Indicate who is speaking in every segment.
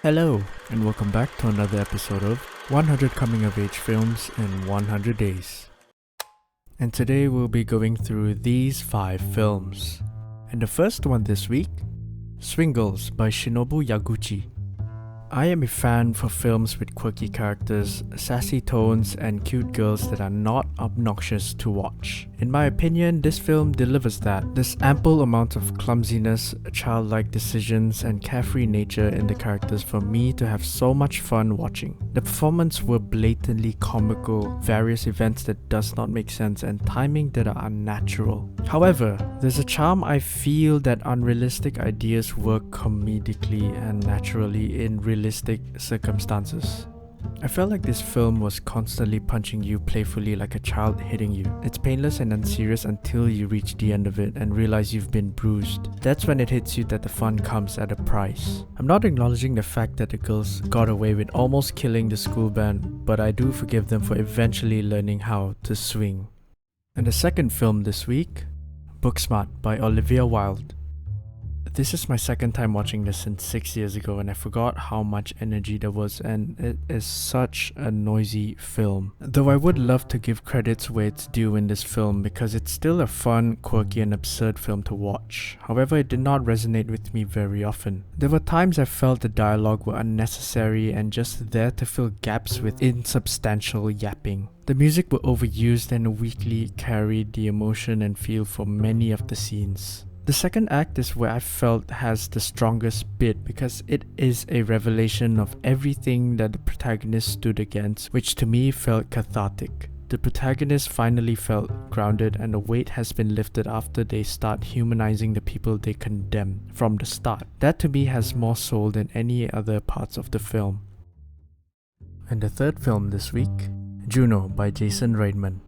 Speaker 1: Hello, and welcome back to another episode of 100 Coming of Age Films in 100 Days. And today we'll be going through these 5 films. And the first one this week, Swingles by Shinobu Yaguchi. I am a fan for films with quirky characters, sassy tones, and cute girls that are not obnoxious to watch. In my opinion, this film delivers that. There's ample amount of clumsiness, childlike decisions, and carefree nature in the characters for me to have so much fun watching. The performances were blatantly comical, various events that does not make sense, and timing that are unnatural. However, there's a charm I feel that unrealistic ideas work comedically and naturally in realistic circumstances. I felt like this film was constantly punching you playfully like a child hitting you. It's painless and unserious until you reach the end of it and realize you've been bruised. That's when it hits you that the fun comes at a price. I'm not acknowledging the fact that the girls got away with almost killing the school band, but I do forgive them for eventually learning how to swing. And the second film this week, Booksmart by Olivia Wilde. This is my second time watching this since 6 years ago, and I forgot how much energy there was, and it is such a noisy film. Though I would love to give credits where it's due in this film because it's still a fun, quirky and absurd film to watch. However, it did not resonate with me very often. There were times I felt the dialogue were unnecessary and just there to fill gaps with insubstantial yapping. The music were overused and weakly carried the emotion and feel for many of the scenes. The second act is where I felt has the strongest bit because it is a revelation of everything that the protagonist stood against, which to me felt cathartic. The protagonist finally felt grounded and the weight has been lifted after they start humanizing the people they condemn from the start. That to me has more soul than any other parts of the film. And the third film this week, Juno by Jason Reitman.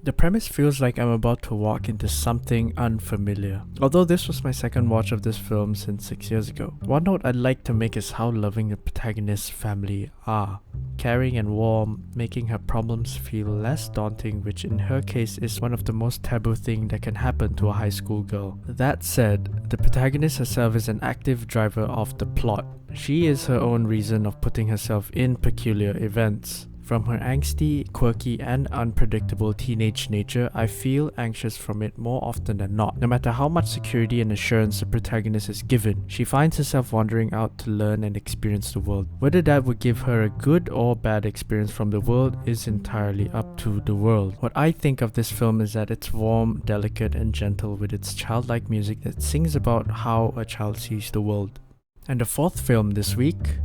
Speaker 1: The premise feels like I'm about to walk into something unfamiliar. Although this was my second watch of this film since 6 years ago. One note I'd like to make is how loving the protagonist's family are. Caring and warm, making her problems feel less daunting, which in her case is one of the most taboo things that can happen to a high school girl. That said, the protagonist herself is an active driver of the plot. She is her own reason of putting herself in peculiar events. From her angsty, quirky and unpredictable teenage nature, I feel anxious from it more often than not. No matter how much security and assurance the protagonist is given, she finds herself wandering out to learn and experience the world. Whether that would give her a good or bad experience from the world is entirely up to the world. What I think of this film is that it's warm, delicate and gentle with its childlike music that sings about how a child sees the world. And the fourth film this week,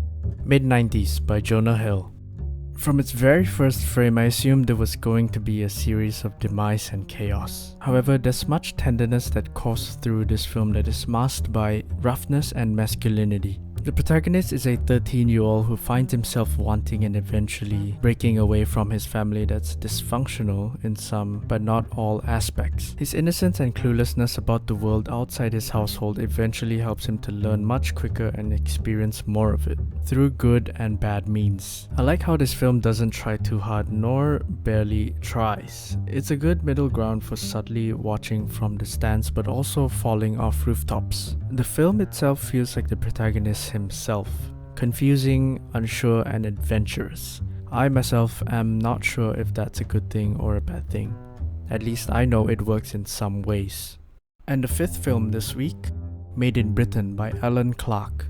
Speaker 1: Mid-90s by Jonah Hill. From its very first frame, I assumed there was going to be a series of demise and chaos. However, there's much tenderness that coursed through this film that is masked by roughness and masculinity. The protagonist is a 13-year-old who finds himself wanting and eventually breaking away from his family that's dysfunctional in some but not all aspects. His innocence and cluelessness about the world outside his household eventually helps him to learn much quicker and experience more of it, through good and bad means. I like how this film doesn't try too hard nor barely tries. It's a good middle ground for subtly watching from the stands but also falling off rooftops. The film itself feels like the protagonist himself, confusing, unsure and adventurous. I myself am not sure if that's a good thing or a bad thing. At least I know it works in some ways. And the fifth film this week, Made in Britain by Alan Clark.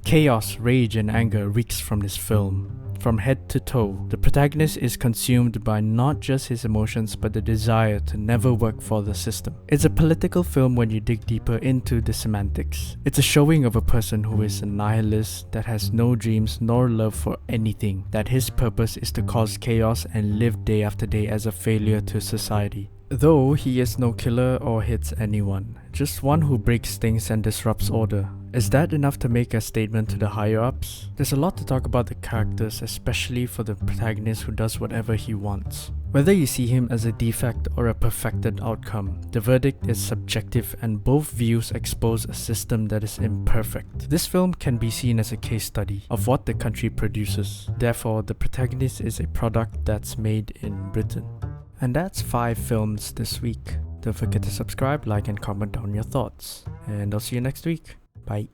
Speaker 1: Chaos, rage and anger reeks from this film. From head to toe, the protagonist is consumed by not just his emotions but the desire to never work for the system. It's a political film when you dig deeper into the semantics. It's a showing of a person who is a nihilist that has no dreams nor love for anything, that his purpose is to cause chaos and live day after day as a failure to society. Though he is no killer or hits anyone, just one who breaks things and disrupts order. Is that enough to make a statement to the higher-ups? There's a lot to talk about the characters, especially for the protagonist who does whatever he wants. Whether you see him as a defect or a perfected outcome, the verdict is subjective and both views expose a system that is imperfect. This film can be seen as a case study of what the country produces. Therefore, the protagonist is a product that's made in Britain. And that's 5 films this week. Don't forget to subscribe, like and comment down your thoughts. And I'll see you next week. Bye.